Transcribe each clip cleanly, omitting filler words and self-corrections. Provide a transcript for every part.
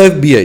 FBI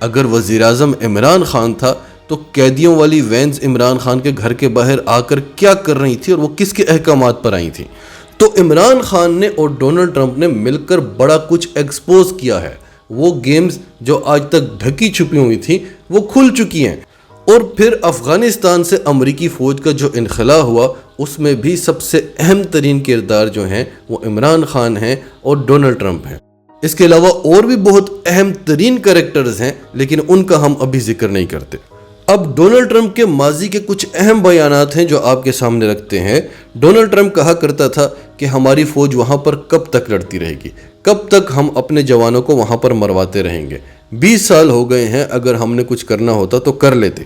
اگر وزیر اعظم عمران خان تھا تو قیدیوں والی وینز عمران خان کے گھر کے باہر آ کر کیا کر رہی تھی اور وہ کس کے احکامات پر آئی تھیں؟ تو عمران خان نے اور ڈونلڈ ٹرمپ نے مل کر بڑا کچھ ایکسپوز کیا ہے۔ وہ گیمز جو آج تک ڈھکی چھپی ہوئی تھیں وہ کھل چکی ہیں۔ اور پھر افغانستان سے امریکی فوج کا جو انخلا ہوا اس میں بھی سب سے اہم ترین کردار جو ہیں وہ عمران خان ہیں اور ڈونلڈ ٹرمپ ہیں۔ اس کے علاوہ اور بھی بہت اہم ترین کریکٹرز ہیں لیکن ان کا ہم ابھی ذکر نہیں کرتے۔ اب ڈونلڈ ٹرمپ کے ماضی کے کچھ اہم بیانات ہیں جو آپ کے سامنے رکھتے ہیں۔ ڈونلڈ ٹرمپ کہا کرتا تھا کہ ہماری فوج وہاں پر کب تک لڑتی رہے گی، کب تک ہم اپنے جوانوں کو وہاں پر مرواتے رہیں گے، 20 سال ہو گئے ہیں، اگر ہم نے کچھ کرنا ہوتا تو کر لیتے۔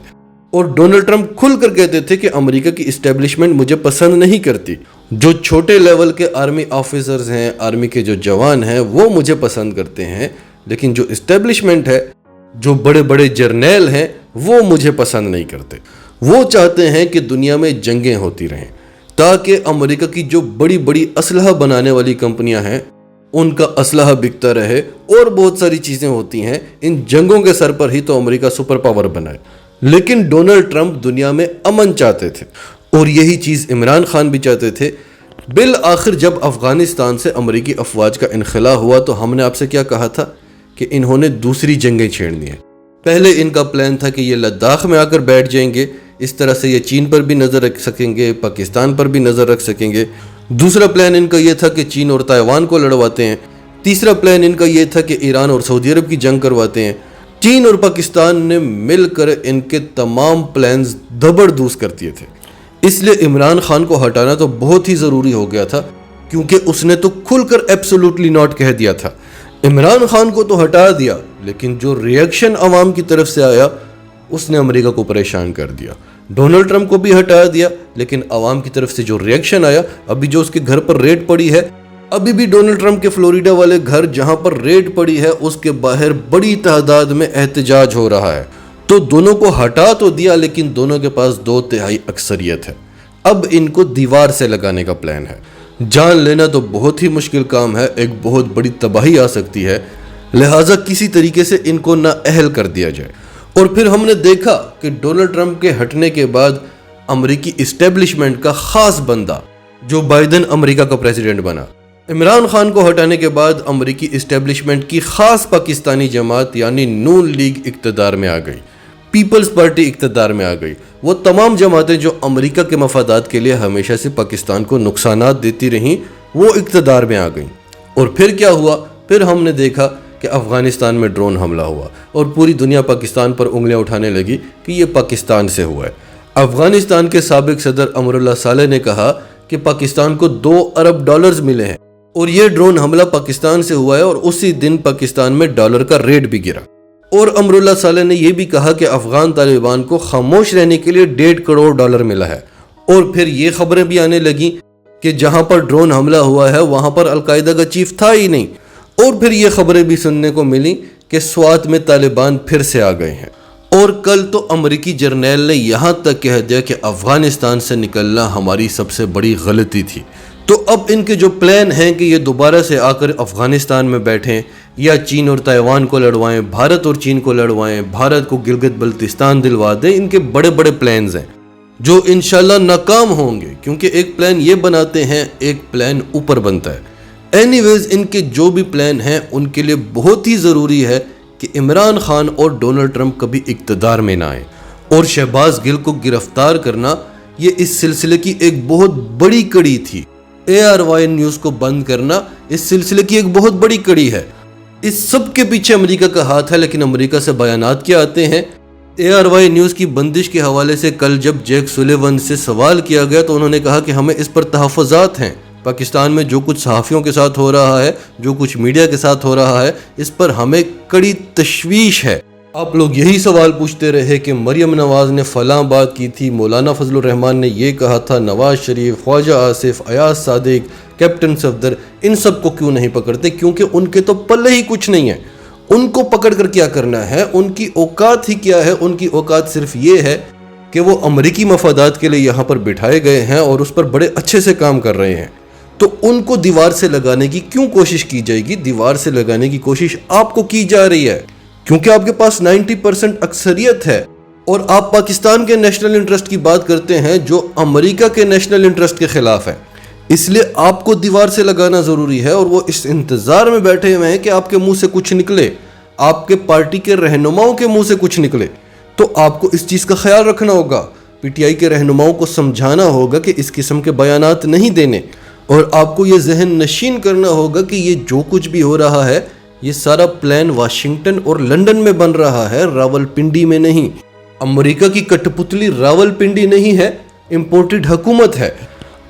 اور ڈونلڈ ٹرمپ کھل کر کہتے تھے کہ امریکہ کی اسٹیبلشمنٹ مجھے پسند نہیں کرتی، جو چھوٹے لیول کے آرمی آفیسرز ہیں، آرمی کے جو جوان ہیں وہ مجھے پسند کرتے ہیں، لیکن جو اسٹیبلشمنٹ ہے، جو بڑے بڑے جرنیل ہیں وہ مجھے پسند نہیں کرتے۔ وہ چاہتے ہیں کہ دنیا میں جنگیں ہوتی رہیں تاکہ امریکہ کی جو بڑی بڑی اسلحہ بنانے والی کمپنیاں ہیں ان کا اسلحہ بکتا رہے، اور بہت ساری چیزیں ہوتی ہیں، ان جنگوں کے سر پر ہی تو امریکہ سپر پاور بنائے۔ لیکن ڈونلڈ ٹرمپ دنیا میں امن چاہتے تھے اور یہی چیز عمران خان بھی چاہتے تھے۔ بالآخر جب افغانستان سے امریکی افواج کا انخلا ہوا تو ہم نے آپ سے کیا کہا تھا کہ انہوں نے دوسری جنگیں چھیڑنی ہیں۔ پہلے ان کا پلان تھا کہ یہ لداخ میں آ کر بیٹھ جائیں گے، اس طرح سے یہ چین پر بھی نظر رکھ سکیں گے، پاکستان پر بھی نظر رکھ سکیں گے۔ دوسرا پلان ان کا یہ تھا کہ چین اور تائیوان کو لڑواتے ہیں۔ تیسرا پلان ان کا یہ تھا کہ ایران اور سعودی عرب کی جنگ کرواتے ہیں۔ چین اور پاکستان نے مل کر ان کے تمام پلانز دبردوز کر دیے تھے۔ اس لیے عمران خان کو ہٹانا تو بہت ہی ضروری ہو گیا تھا، کیونکہ اس نے تو کھل کر ایبسولوٹلی ناٹ کہہ دیا تھا۔ عمران خان کو تو ہٹا دیا، لیکن جو ریئیکشن عوام کی طرف سے آیا اس نے امریکہ کو پریشان کر دیا۔ ڈونلڈ ٹرمپ کو بھی ہٹا دیا، لیکن عوام کی طرف سے جو ریئیکشن آیا، ابھی جو اس کے گھر پر ریڈ پڑی ہے، ابھی بھی ڈونلڈ ٹرمپ کے فلوریڈا والے گھر جہاں پر ریڈ پڑی ہے اس کے باہر بڑی تعداد میں احتجاج ہو رہا ہے۔ تو دونوں کو ہٹا تو دیا، لیکن دونوں کے پاس 2/3 اکثریت ہے۔ اب ان کو دیوار سے لگانے کا پلان ہے۔ جان لینا تو بہت ہی مشکل کام ہے، ایک بہت بڑی تباہی آ سکتی ہے، لہٰذا کسی طریقے سے ان کو نااہل کر دیا جائے۔ اور پھر ہم نے دیکھا کہ ڈونلڈ ٹرمپ کے ہٹنے کے بعد امریکی اسٹیبلشمنٹ کا خاص بندہ جو بائیڈن امریکہ کا پریزیڈنٹ بنا، عمران خان کو ہٹانے کے بعد امریکی اسٹیبلشمنٹ کی خاص پاکستانی جماعت یعنی نون لیگ اقتدار میں آ گئی، پیپلز پارٹی اقتدار میں آ گئی۔ وہ تمام جماعتیں جو امریکہ کے مفادات کے لیے ہمیشہ سے پاکستان کو نقصانات دیتی رہیں وہ اقتدار میں آ گئیں۔ اور پھر کیا ہوا؟ پھر ہم نے دیکھا کہ افغانستان میں ڈرون حملہ ہوا اور پوری دنیا پاکستان پر انگلیاں اٹھانے لگی کہ یہ پاکستان سے ہوا ہے۔ افغانستان کے سابق صدر امراللہ صالح نے کہا کہ پاکستان کو $2 ارب ملے ہیں اور یہ ڈرون حملہ پاکستان سے ہوا ہے، اور اسی دن پاکستان میں ڈالر کا ریٹ بھی گرا۔ اور امراللہ صالح نے یہ بھی کہا کہ افغان طالبان کو خاموش رہنے کے لیے $1.5 کروڑ ملا ہے۔ اور پھر یہ خبریں بھی آنے لگیں کہ جہاں پر ڈرون حملہ ہوا ہے وہاں پر القاعدہ کا چیف تھا ہی نہیں۔ اور پھر یہ خبریں بھی سننے کو ملی کہ سوات میں طالبان پھر سے آ گئے ہیں۔ اور کل تو امریکی جرنیل نے یہاں تک کہہ دیا کہ افغانستان سے نکلنا ہماری سب سے بڑی غلطی تھی۔ تو اب ان کے جو پلان ہیں کہ یہ دوبارہ سے آ کر افغانستان میں بیٹھیں یا چین اور تائیوان کو لڑوائیں، بھارت اور چین کو لڑوائیں، بھارت کو گلگت بلتستان دلوا دیں، ان کے بڑے بڑے پلانز ہیں جو انشاءاللہ ناکام ہوں گے، کیونکہ ایک پلان یہ بناتے ہیں، ایک پلان اوپر بنتا ہے۔ اینی ویز ان کے جو بھی پلان ہیں ان کے لیے بہت ہی ضروری ہے کہ عمران خان اور ڈونلڈ ٹرمپ کبھی اقتدار میں نہ آئیں، اور شہباز گل کو گرفتار کرنا یہ اس سلسلے کی ایک بہت بڑی کڑی تھی۔ ARY نیوز کو بند کرنا اس سلسلے کی ایک بہت بڑی کڑی ہے۔ اس سب کے پیچھے امریکہ کا ہاتھ ہے، لیکن امریکہ سے بیانات کیا آتے ہیں؟ ARY نیوز کی بندش کے حوالے سے کل جب جیک سولیون سے سوال کیا گیا تو انہوں نے کہا کہ ہمیں اس پر تحفظات ہیں، پاکستان میں جو کچھ صحافیوں کے ساتھ ہو رہا ہے، جو کچھ میڈیا کے ساتھ ہو رہا ہے، اس پر ہمیں کڑی تشویش ہے۔ آپ لوگ یہی سوال پوچھتے رہے کہ مریم نواز نے فلاں بات کی تھی، مولانا فضل الرحمان نے یہ کہا تھا، نواز شریف، خواجہ آصف، ایاز صادق، کیپٹن صفدر، ان سب کو کیوں نہیں پکڑتے؟ کیونکہ ان کے تو پلے ہی کچھ نہیں ہے۔ ان کو پکڑ کر کیا کرنا ہے؟ ان کی اوقات ہی کیا ہے؟ ان کی اوقات صرف یہ ہے کہ وہ امریکی مفادات کے لیے یہاں پر بٹھائے گئے ہیں اور اس پر بڑے اچھے سے کام کر رہے ہیں۔ تو ان کو دیوار سے لگانے کی کیوں کوشش کی جائے گی؟ دیوار سے لگانے کی کوشش آپ کو کی جا رہی ہے۔ کیونکہ آپ کے پاس 90% اکثریت ہے اور آپ پاکستان کے نیشنل انٹرسٹ کی بات کرتے ہیں جو امریکہ کے نیشنل انٹرسٹ کے خلاف ہے. اس لیے آپ کو دیوار سے لگانا ضروری ہے اور وہ اس انتظار میں بیٹھے ہوئے ہیں کہ آپ کے منہ سے کچھ نکلے, آپ کے پارٹی کے رہنماؤں کے منہ سے کچھ نکلے. تو آپ کو اس چیز کا خیال رکھنا ہوگا, پی ٹی آئی کے رہنماؤں کو سمجھانا ہوگا کہ اس قسم کے بیانات نہیں دینے, اور آپ کو یہ ذہن نشین کرنا ہوگا کہ یہ جو کچھ بھی ہو رہا ہے یہ سارا پلان واشنگٹن اور لندن میں بن رہا ہے, راول پنڈی میں نہیں. امریکہ کی کٹ پتلی راول پنڈی نہیں ہے, امپورٹڈ حکومت ہے.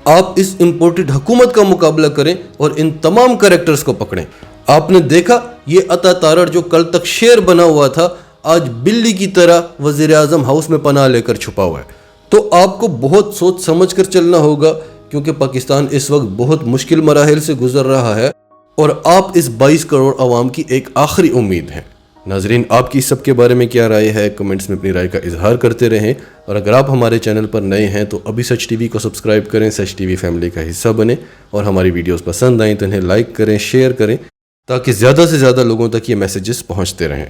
آپ اس امپورٹڈ حکومت کا مقابلہ کریں اور ان تمام کریکٹرز کو پکڑیں. آپ نے دیکھا یہ عطا تارڑ جو کل تک شیر بنا ہوا تھا آج بلی کی طرح وزیر اعظم ہاؤس میں پناہ لے کر چھپا ہوا ہے. تو آپ کو بہت سوچ سمجھ کر چلنا ہوگا کیونکہ پاکستان اس وقت بہت مشکل مراحل سے گزر رہا ہے اور آپ اس 22 کروڑ عوام کی ایک آخری امید ہیں. ناظرین, آپ کی اس سب کے بارے میں کیا رائے ہے؟ کمنٹس میں اپنی رائے کا اظہار کرتے رہیں, اور اگر آپ ہمارے چینل پر نئے ہیں تو ابھی سچ ٹی وی کو سبسکرائب کریں, سچ ٹی وی فیملی کا حصہ بنیں, اور ہماری ویڈیوز پسند آئیں تو انہیں لائک کریں, شیئر کریں تاکہ زیادہ سے زیادہ لوگوں تک یہ میسیجز پہنچتے رہیں.